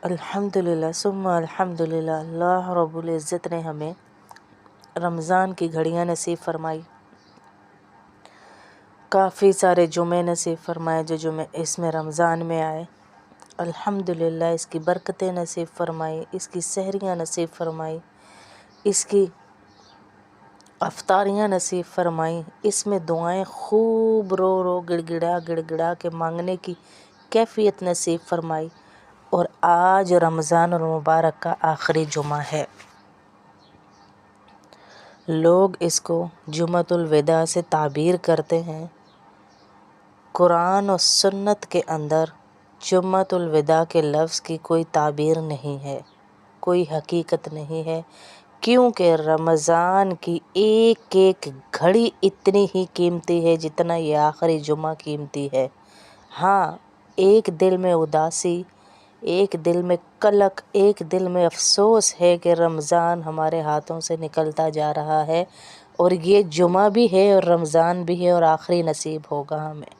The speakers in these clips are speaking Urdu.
الحمدللہ ثم الحمدللہ، اللہ رب العزت نے ہمیں رمضان کی گھڑیاں نصیب فرمائی، کافی سارے جمعے نصیب فرمائے جو جمعے اس میں رمضان میں آئے۔ الحمدللہ اس کی برکتیں نصیب فرمائی، اس کی سحریاں نصیب فرمائی، اس کی افطاریاں نصیب فرمائی، اس میں دعائیں خوب رو رو گڑ گڑا کے مانگنے کی کیفیت نصیب فرمائی۔ اور آج رمضان المبارک کا آخری جمعہ ہے، لوگ اس کو جمعۃ الوداع سے تعبیر کرتے ہیں۔ قرآن و سنت کے اندر جمعۃ الوداع کے لفظ کی کوئی تعبیر نہیں ہے، کوئی حقیقت نہیں ہے، کیونکہ رمضان کی ایک ایک گھڑی اتنی ہی قیمتی ہے جتنا یہ آخری جمعہ قیمتی ہے۔ ہاں، ایک دل میں اداسی، ایک دل میں قلق، ایک دل میں افسوس ہے کہ رمضان ہمارے ہاتھوں سے نکلتا جا رہا ہے، اور یہ جمعہ بھی ہے اور رمضان بھی ہے اور آخری نصیب ہوگا ہمیں۔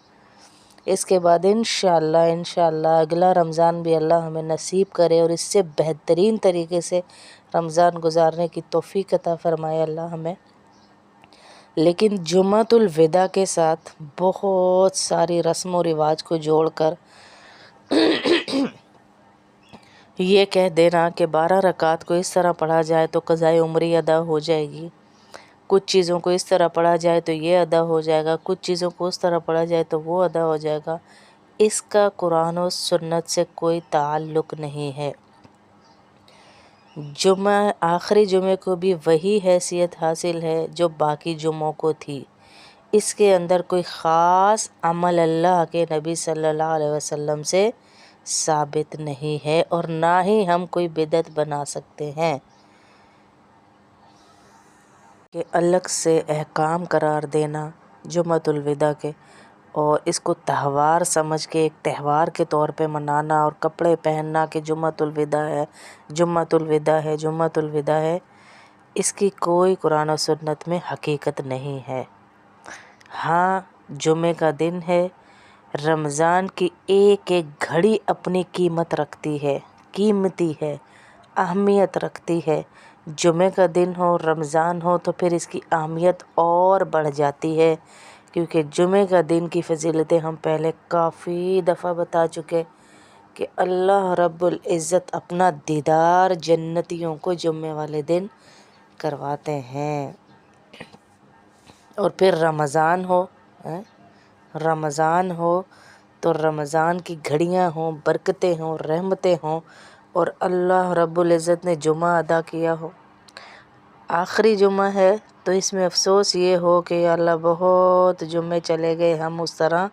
اس کے بعد انشاءاللہ اگلا رمضان بھی اللہ ہمیں نصیب کرے اور اس سے بہترین طریقے سے رمضان گزارنے کی توفیق عطا فرمائے اللہ ہمیں۔ لیکن جمعۃ الوداع کے ساتھ بہت ساری رسم و رواج کو جوڑ کر یہ کہہ دینا کہ 12 رکعت کو اس طرح پڑھا جائے تو قضائے عمری ادا ہو جائے گی، کچھ چیزوں کو اس طرح پڑھا جائے تو یہ ادا ہو جائے گا، کچھ چیزوں کو اس طرح پڑھا جائے تو وہ ادا ہو جائے گا، اس کا قرآن و سنت سے کوئی تعلق نہیں ہے۔ آخری جمعے کو بھی وہی حیثیت حاصل ہے جو باقی جمعوں کو تھی، اس کے اندر کوئی خاص عمل اللہ کے نبی صلی اللہ علیہ وسلم سے ثابت نہیں ہے، اور نہ ہی ہم کوئی بدعت بنا سکتے ہیں کہ الگ سے احکام قرار دینا جمعۃ الوداع کے اور اس کو تہوار سمجھ کے ایک تہوار کے طور پہ منانا اور کپڑے پہننا کہ جمعۃ الوداع ہے، جمعۃ الوداع ہے، جمعۃ الوداع ہے، اس کی کوئی قرآن و سنت میں حقیقت نہیں ہے۔ ہاں، جمعے کا دن ہے، رمضان کی ایک ایک گھڑی اپنی قیمت رکھتی ہے، قیمتی ہے، اہمیت رکھتی ہے۔ جمعے کا دن ہو، رمضان ہو تو پھر اس کی اہمیت اور بڑھ جاتی ہے، کیونکہ جمعے کا دن کی فضیلتیں ہم پہلے کافی دفعہ بتا چکے کہ اللہ رب العزت اپنا دیدار جنتیوں کو جمعے والے دن کرواتے ہیں۔ اور پھر رمضان ہو تو رمضان کی گھڑیاں ہوں، برکتیں ہوں، رحمتیں ہوں، اور اللہ رب العزت نے جمعہ ادا کیا ہو، آخری جمعہ ہے، تو اس میں افسوس یہ ہو کہ یا اللہ بہت جمعے چلے گئے، ہم اس طرح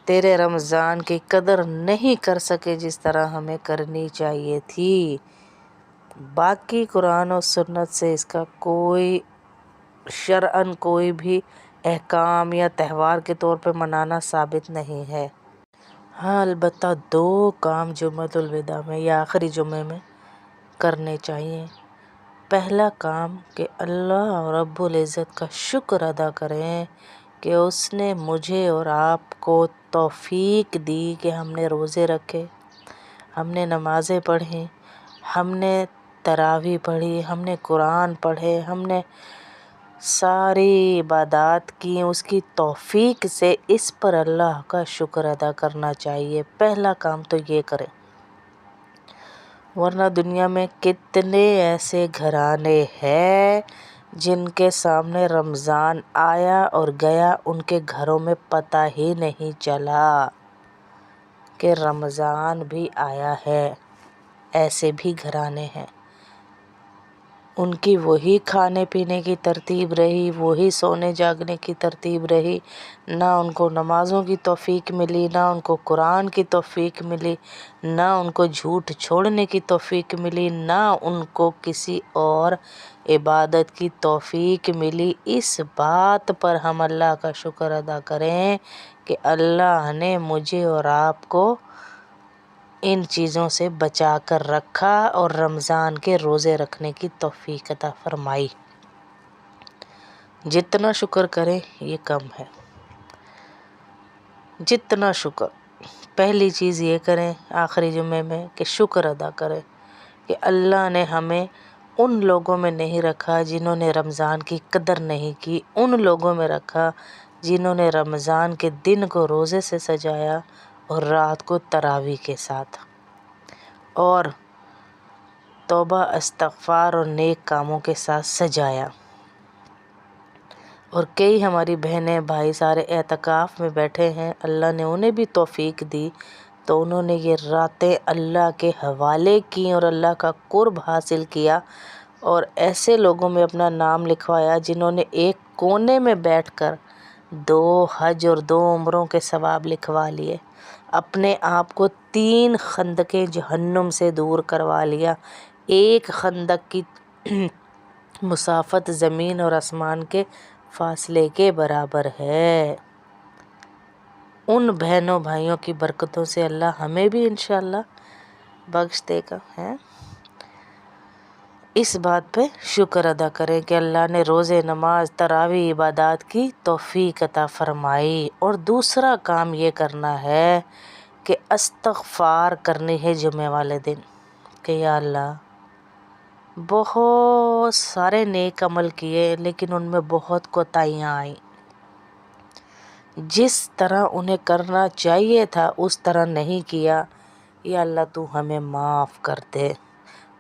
تیرے رمضان کی قدر نہیں کر سکے جس طرح ہمیں کرنی چاہیے تھی۔ باقی قرآن و سنت سے اس کا کوئی شرعاً کوئی بھی احکام یا تہوار کے طور پہ منانا ثابت نہیں ہے۔ ہاں، البتہ 2 کام جمعۃ الوداع میں یا آخری جمعے میں کرنے چاہیے۔ پہلا کام کہ اللہ رب العزت کا شکر ادا کریں کہ اس نے مجھے اور آپ کو توفیق دی کہ ہم نے روزے رکھے، ہم نے نمازیں پڑھیں، ہم نے تراویح پڑھی، ہم نے قرآن پڑھے، ہم نے ساری عبادات کی، اس کی توفیق سے اس پر اللہ کا شکر ادا کرنا چاہیے۔ پہلا کام تو یہ کریں، ورنہ دنیا میں کتنے ایسے گھرانے ہیں جن کے سامنے رمضان آیا اور گیا، ان کے گھروں میں پتہ ہی نہیں چلا کہ رمضان بھی آیا ہے۔ ایسے بھی گھرانے ہیں، ان کی وہی کھانے پینے کی ترتیب رہی، وہی سونے جاگنے کی ترتیب رہی، نہ ان کو نمازوں کی توفیق ملی، نہ ان کو قرآن کی توفیق ملی، نہ ان کو جھوٹ چھوڑنے کی توفیق ملی، نہ ان کو کسی اور عبادت کی توفیق ملی۔ اس بات پر ہم اللہ کا شکر ادا کریں کہ اللہ نے مجھے اور آپ کو ان چیزوں سے بچا کر رکھا اور رمضان کے روزے رکھنے کی توفیق عطا فرمائی۔ جتنا شکر کریں یہ کم ہے، جتنا شکر پہلی چیز یہ کریں آخری جمعے میں کہ شکر ادا کریں کہ اللہ نے ہمیں ان لوگوں میں نہیں رکھا جنہوں نے رمضان کی قدر نہیں کی، ان لوگوں میں رکھا جنہوں نے رمضان کے دن کو روزے سے سجایا اور رات کو تراویح کے ساتھ، اور توبہ استغفار اور نیک کاموں کے ساتھ سجایا۔ اور کئی ہماری بہنیں بھائی سارے اعتکاف میں بیٹھے ہیں، اللہ نے انہیں بھی توفیق دی تو انہوں نے یہ راتیں اللہ کے حوالے کی اور اللہ کا قرب حاصل کیا، اور ایسے لوگوں میں اپنا نام لکھوایا جنہوں نے ایک کونے میں بیٹھ کر 2 حج اور 2 عمروں کے ثواب لکھوا لیے، اپنے آپ کو 3 خندقیں جہنم سے دور کروا لیا۔ ایک خندق کی مسافت زمین اور آسمان کے فاصلے کے برابر ہے۔ ان بہنوں بھائیوں کی برکتوں سے اللہ ہمیں بھی انشاءاللہ بخش دے گا ہے۔ اس بات پہ شکر ادا کریں کہ اللہ نے روزے، نماز، تراویح، عبادات کی توفیق عطا فرمائی۔ اور دوسرا کام یہ کرنا ہے کہ استغفار کرنی ہے جمعے والے دن کہ یا اللہ بہت سارے نیک عمل کیے لیکن ان میں بہت کوتاہیاں آئیں، جس طرح انہیں کرنا چاہیے تھا اس طرح نہیں کیا، یا اللہ تو ہمیں معاف کر دے،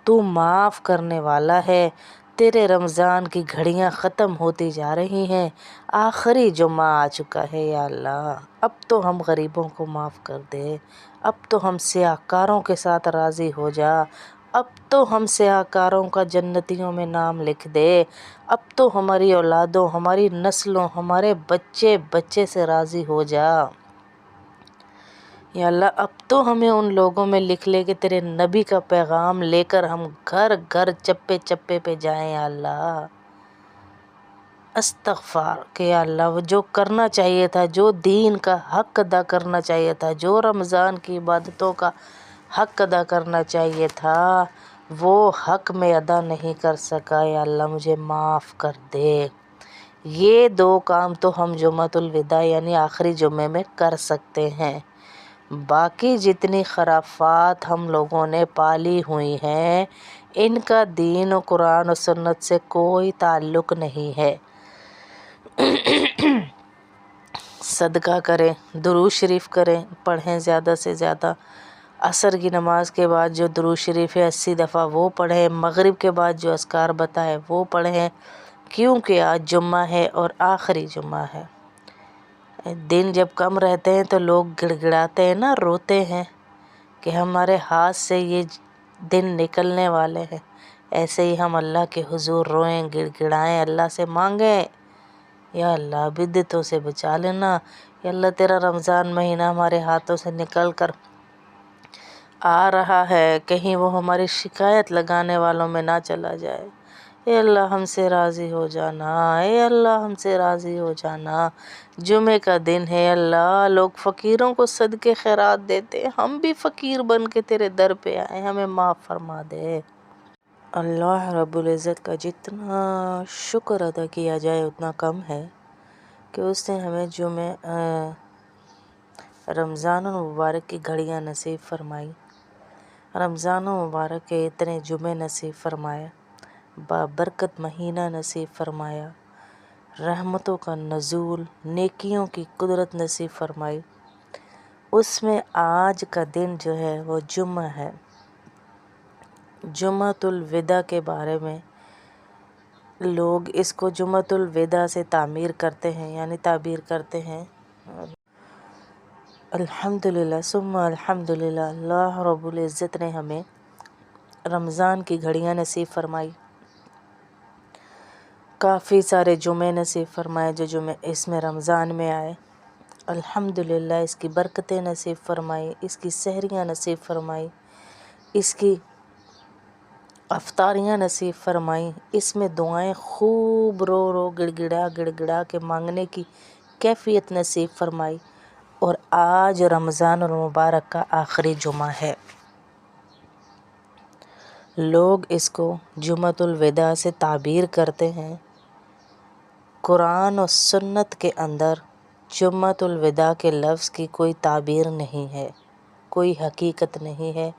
تو معاف کرنے والا ہے۔ تیرے رمضان کی گھڑیاں ختم ہوتی جا رہی ہیں، آخری جمعہ آ چکا ہے، یا اللہ اب تو ہم غریبوں کو معاف کر دے، اب تو ہم سیاہ کاروں کے ساتھ راضی ہو جا، اب تو ہم سیاہ کاروں کا جنتیوں میں نام لکھ دے، اب تو ہماری اولادوں، ہماری نسلوں، ہمارے بچے بچے سے راضی ہو جا، یا اللہ اب تو ہمیں ان لوگوں میں لکھ لے کہ تیرے نبی کا پیغام لے کر ہم گھر گھر چپے چپے پہ جائیں، یا اللہ استغفار کہ یا اللہ وہ جو کرنا چاہیے تھا، جو دین کا حق ادا کرنا چاہیے تھا، جو رمضان کی عبادتوں کا حق ادا کرنا چاہیے تھا، وہ حق میں ادا نہیں کر سکا، یا اللہ مجھے معاف کر دے۔ یہ 2 کام تو ہم جمعۃ الوداع یعنی آخری جمعے میں کر سکتے ہیں۔ باقی جتنی خرافات ہم لوگوں نے پالی ہوئی ہیں ان کا دین و قرآن و سنت سے کوئی تعلق نہیں ہے۔ صدقہ کریں، درود شریف کریں، پڑھیں زیادہ سے زیادہ، عصر کی نماز کے بعد جو درود شریف ہے 80 دفعہ وہ پڑھیں، مغرب کے بعد جو اذکار بتائے وہ پڑھیں، کیونکہ آج جمعہ ہے اور آخری جمعہ ہے۔ دن جب کم رہتے ہیں تو لوگ گڑ گڑاتے ہیں نا، روتے ہیں کہ ہمارے ہاتھ سے یہ دن نکلنے والے ہیں، ایسے ہی ہم اللہ کے حضور روئیں، گڑ گڑائیں، اللہ سے مانگیں، یا اللہ بدعتوں سے بچا لینا، یا اللہ تیرا رمضان مہینہ ہمارے ہاتھوں سے نکل کر آ رہا ہے، کہیں وہ ہماری شکایت لگانے والوں میں نہ چلا جائے، اے اللہ ہم سے راضی ہو جانا، اے اللہ ہم سے راضی ہو جانا۔ جمعے کا دن ہے اللہ، لوگ فقیروں کو صدقے خیرات دیتے، ہم بھی فقیر بن کے تیرے در پہ آئے، ہمیں معاف فرما دے۔ اللہ رب العزت کا جتنا شکر ادا کیا جائے اتنا کم ہے کہ اس نے ہمیں رمضان المبارک کی گھڑیاں نصیب فرمائی، رمضان المبارک کے اتنے جمعے نصیب فرمائے، بابرکت مہینہ نصیب فرمایا، رحمتوں کا نزول، نیکیوں کی قدرت نصیب فرمائی۔ اس میں آج کا دن جو ہے وہ جمعہ ہے۔ جمعۃ الوداع کے بارے میں لوگ اس کو جمعۃ الوداع سے تعبیر کرتے ہیں۔ الحمدللہ ثم الحمدللہ، اللہ رب العزت نے ہمیں رمضان کی گھڑیاں نصیب فرمائی، کافی سارے جمعے نصیب فرمائے جو جمعے اس میں رمضان میں آئے، الحمدللہ اس کی برکتیں نصیب فرمائی، اس کی سحریاں نصیب فرمائی، اس کی افطاریاں نصیب فرمائیں، اس میں دعائیں خوب رو رو گڑ گڑا کے مانگنے کی کیفیت نصیب فرمائی، اور آج رمضان المبارک کا آخری جمعہ ہے۔ لوگ اس کو جمعۃ الوداع سے تعبیر کرتے ہیں۔ قرآن و سنت کے اندر جمعۃ الوداع کے لفظ کی کوئی تعبیر نہیں ہے، کوئی حقیقت نہیں ہے،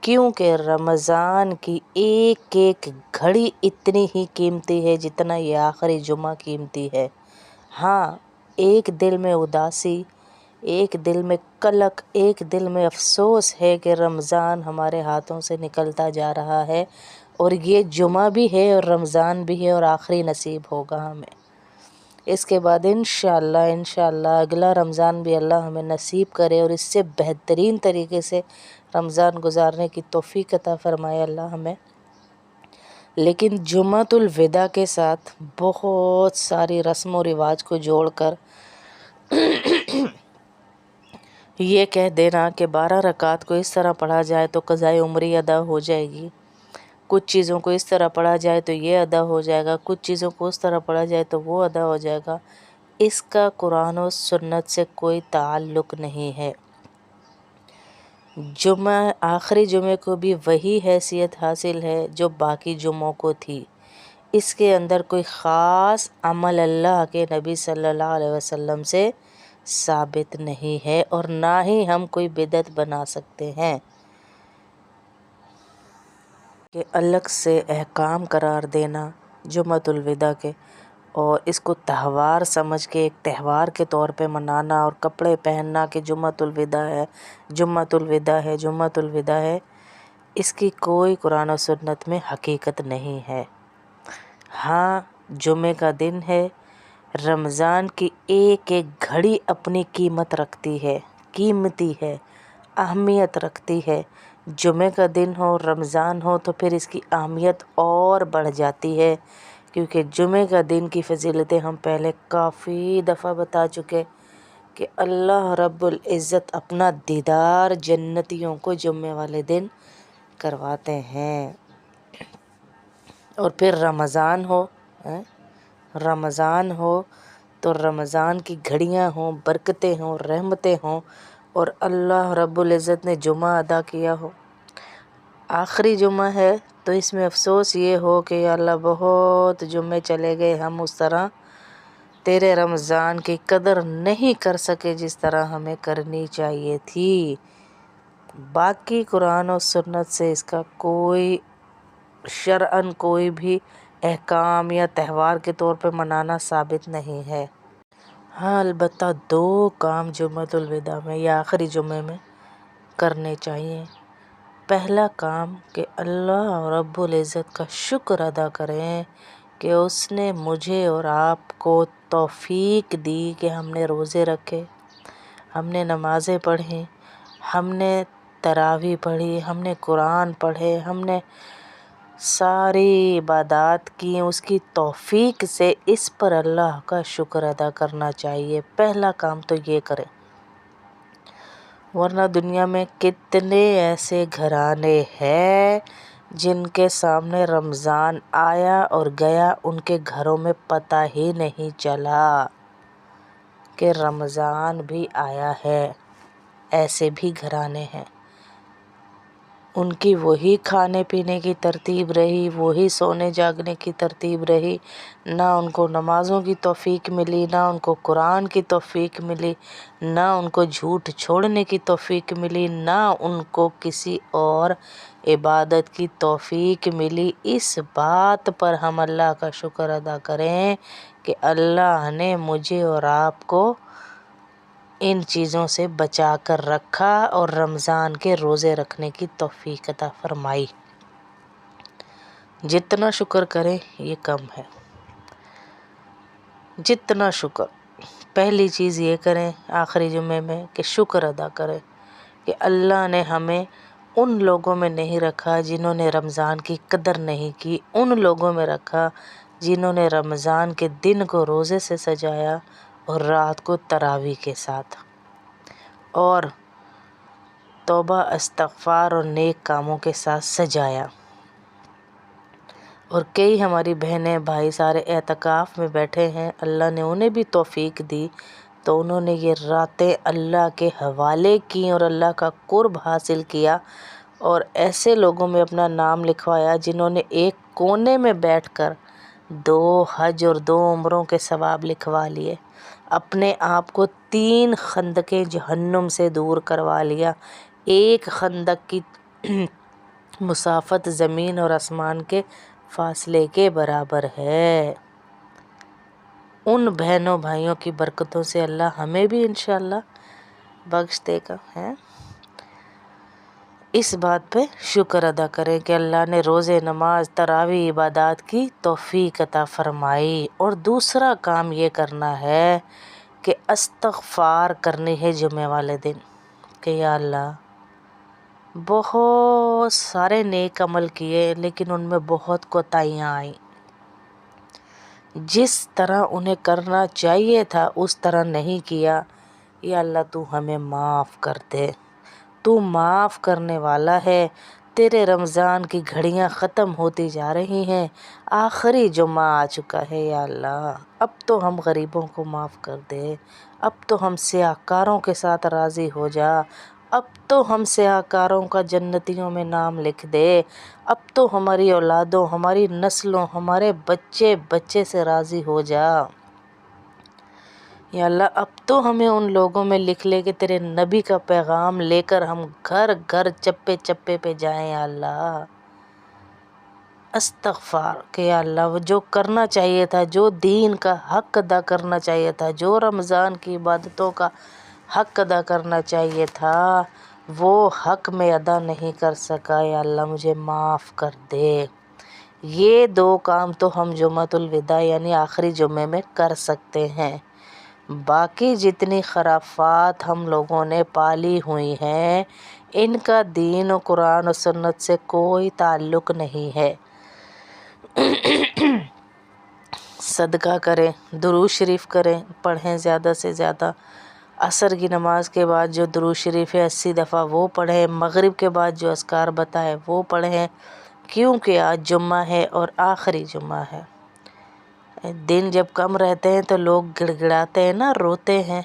کیونکہ رمضان کی ایک ایک گھڑی اتنی ہی قیمتی ہے جتنا یہ آخری جمعہ قیمتی ہے۔ ہاں، ایک دل میں اداسی، ایک دل میں قلق، ایک دل میں افسوس ہے کہ رمضان ہمارے ہاتھوں سے نکلتا جا رہا ہے، اور یہ جمعہ بھی ہے اور رمضان بھی ہے اور آخری نصیب ہوگا ہمیں۔ اس کے بعد انشاءاللہ اگلا رمضان بھی اللہ ہمیں نصیب کرے اور اس سے بہترین طریقے سے رمضان گزارنے کی توفیق عطا فرمائے اللہ ہمیں۔ لیکن جمعۃ الوداع کے ساتھ بہت ساری رسم و رواج کو جوڑ کر یہ کہہ دینا کہ 12 رکعت کو اس طرح پڑھا جائے تو قضائے عمری ادا ہو جائے گی، کچھ چیزوں کو اس طرح پڑھا جائے تو یہ ادا ہو جائے گا، کچھ چیزوں کو اس طرح پڑھا جائے تو وہ ادا ہو جائے گا، اس کا قرآن و سنت سے کوئی تعلق نہیں ہے۔ آخری جمعے کو بھی وہی حیثیت حاصل ہے جو باقی جمعوں کو تھی۔ اس کے اندر کوئی خاص عمل اللہ کے نبی صلی اللہ علیہ وسلم سے ثابت نہیں ہے، اور نہ ہی ہم کوئی بدعت بنا سکتے ہیں کہ الگ سے احکام قرار دینا جمعۃ الوداع کے اور اس کو تہوار سمجھ کے ایک تہوار کے طور پہ منانا اور کپڑے پہننا کہ جمعۃ الوداع ہے، جمعۃ الوداع ہے، جمعۃ الوداع ہے، اس کی کوئی قرآن و سنت میں حقیقت نہیں ہے۔ ہاں، جمعے کا دن ہے، رمضان کی ایک ایک گھڑی اپنی قیمت رکھتی ہے، قیمتی ہے، اہمیت رکھتی ہے۔ جمعے کا دن ہو، رمضان ہو تو پھر اس کی اہمیت اور بڑھ جاتی ہے، کیونکہ جمعے کا دن کی فضیلتیں ہم پہلے کافی دفعہ بتا چکے کہ اللہ رب العزت اپنا دیدار جنتیوں کو جمعے والے دن کرواتے ہیں۔ اور پھر رمضان ہو تو رمضان کی گھڑیاں ہوں، برکتیں ہوں، رحمتیں ہوں، اور اللہ رب العزت نے جمعہ ادا کیا ہو، آخری جمعہ ہے، تو اس میں افسوس یہ ہو کہ یا اللہ بہت جمعے چلے گئے، ہم اس طرح تیرے رمضان کی قدر نہیں کر سکے جس طرح ہمیں کرنی چاہیے تھی۔ باقی قرآن و سنت سے اس کا کوئی شرعاً کوئی بھی احکام یا تہوار کے طور پہ منانا ثابت نہیں ہے۔ ہاں، البتہ 2 کام جمعۃ الوداع میں یا آخری جمعے میں کرنے چاہیے۔ پہلا کام کہ اللہ رب العزت کا شکر ادا کریں کہ اس نے مجھے اور آپ کو توفیق دی کہ ہم نے روزے رکھے، ہم نے نمازیں پڑھیں، ہم نے تراویح پڑھی، ہم نے قرآن پڑھے، ہم نے ساری عبادات کی، اس کی توفیق سے اس پر اللہ کا شکر ادا کرنا چاہیے۔ پہلا کام تو یہ کریں، ورنہ دنیا میں کتنے ایسے گھرانے ہیں جن کے سامنے رمضان آیا اور گیا، ان کے گھروں میں پتہ ہی نہیں چلا کہ رمضان بھی آیا ہے۔ ایسے بھی گھرانے ہیں، ان کی وہی کھانے پینے کی ترتیب رہی، وہی سونے جاگنے کی ترتیب رہی، نہ ان کو نمازوں کی توفیق ملی، نہ ان کو قرآن کی توفیق ملی، نہ ان کو جھوٹ چھوڑنے کی توفیق ملی، نہ ان کو کسی اور عبادت کی توفیق ملی۔ اس بات پر ہم اللہ کا شکر ادا کریں کہ اللہ نے مجھے اور آپ کو ان چیزوں سے بچا کر رکھا اور رمضان کے روزے رکھنے کی توفیق عطا فرمائی۔ جتنا شکر کریں یہ کم ہے، جتنا شکر۔ پہلی چیز یہ کریں آخری جمعے میں کہ شکر ادا کریں کہ اللہ نے ہمیں ان لوگوں میں نہیں رکھا جنہوں نے رمضان کی قدر نہیں کی، ان لوگوں میں رکھا جنہوں نے رمضان کے دن کو روزے سے سجایا اور رات کو تراویح کے ساتھ، اور توبہ استغفار اور نیک کاموں کے ساتھ سجایا۔ اور کئی ہماری بہنیں بھائی سارے اعتکاف میں بیٹھے ہیں، اللہ نے انہیں بھی توفیق دی تو انہوں نے یہ راتیں اللہ کے حوالے کی اور اللہ کا قرب حاصل کیا، اور ایسے لوگوں میں اپنا نام لکھوایا جنہوں نے ایک کونے میں بیٹھ کر 2 حج اور 2 عمروں کے ثواب لکھوا لیے۔ اپنے آپ کو 3 خندقیں جہنم سے دور کروا لیا. ایک خندق کی مسافت زمین اور آسمان کے فاصلے کے برابر ہے. ان بہنوں بھائیوں کی برکتوں سے اللہ ہمیں بھی انشاءاللہ بخش دے گا. اس بات پہ شکر ادا کریں کہ اللہ نے روز نماز تراویح عبادات کی توفیق عطا فرمائی. اور دوسرا کام یہ کرنا ہے کہ استغفار کرنی ہے جمعے والے دن کہ یا اللہ بہت سارے نیک عمل کیے لیکن ان میں بہت کوتاہیاں آئیں. جس طرح انہیں کرنا چاہیے تھا اس طرح نہیں کیا. یا اللہ تو ہمیں معاف کر دے. تو معاف کرنے والا ہے. تیرے رمضان کی گھڑیاں ختم ہوتی جا رہی ہیں. آخری جمعہ آ چکا ہے یا اللہ. اب تو ہم غریبوں کو معاف کر دے. اب تو ہم سیاہکاروں کے ساتھ راضی ہو جا. اب تو ہم سیاہکاروں کا جنتیوں میں نام لکھ دے. اب تو ہماری اولادوں ہماری نسلوں ہمارے بچے بچے سے راضی ہو جا. یا اللہ اب تو ہمیں ان لوگوں میں لکھ لے کہ تیرے نبی کا پیغام لے کر ہم گھر گھر چپے چپے پہ جائیں. یا اللہ استغفار کہ یا اللہ وہ جو کرنا چاہیے تھا، جو دین کا حق ادا کرنا چاہیے تھا، جو رمضان کی عبادتوں کا حق ادا کرنا چاہیے تھا وہ حق میں ادا نہیں کر سکا. یا اللہ مجھے معاف کر دے. یہ 2 کام تو ہم جمعۃ الوداع یعنی آخری جمعے میں کر سکتے ہیں. باقی جتنی خرافات ہم لوگوں نے پالی ہوئی ہیں ان کا دین و قرآن و سنت سے کوئی تعلق نہیں ہے. صدقہ کریں، درود شریف کریں، پڑھیں زیادہ سے زیادہ. عصر کی نماز کے بعد جو درود شریف ہے 80 دفعہ وہ پڑھیں. مغرب کے بعد جو اذکار بتائے وہ پڑھیں کیونکہ آج جمعہ ہے اور آخری جمعہ ہے. دن جب کم رہتے ہیں تو لوگ گڑ گڑاتے ہیں نا، روتے ہیں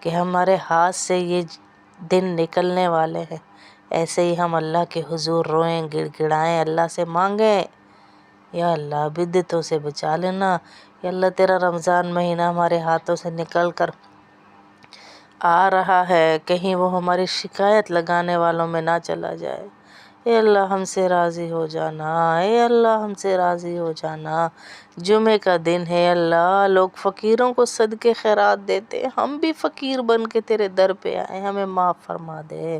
کہ ہمارے ہاتھ سے یہ دن نکلنے والے ہیں. ایسے ہی ہم اللہ کے حضور روئیں، گڑ گڑائیں، اللہ سے مانگیں یا اللہ بدعتوں سے بچا لینا. یا اللہ تیرا رمضان مہینہ ہمارے ہاتھوں سے نکل کر آ رہا ہے، کہیں وہ ہماری شکایت لگانے والوں میں نہ چلا جائے. اے اللہ ہم سے راضی ہو جانا. اے اللہ ہم سے راضی ہو جانا. جمعے کا دن ہے اللہ، لوگ فقیروں کو صدقے خیرات دیتے، ہم بھی فقیر بن کے تیرے در پہ آئے، ہمیں معاف فرما دے.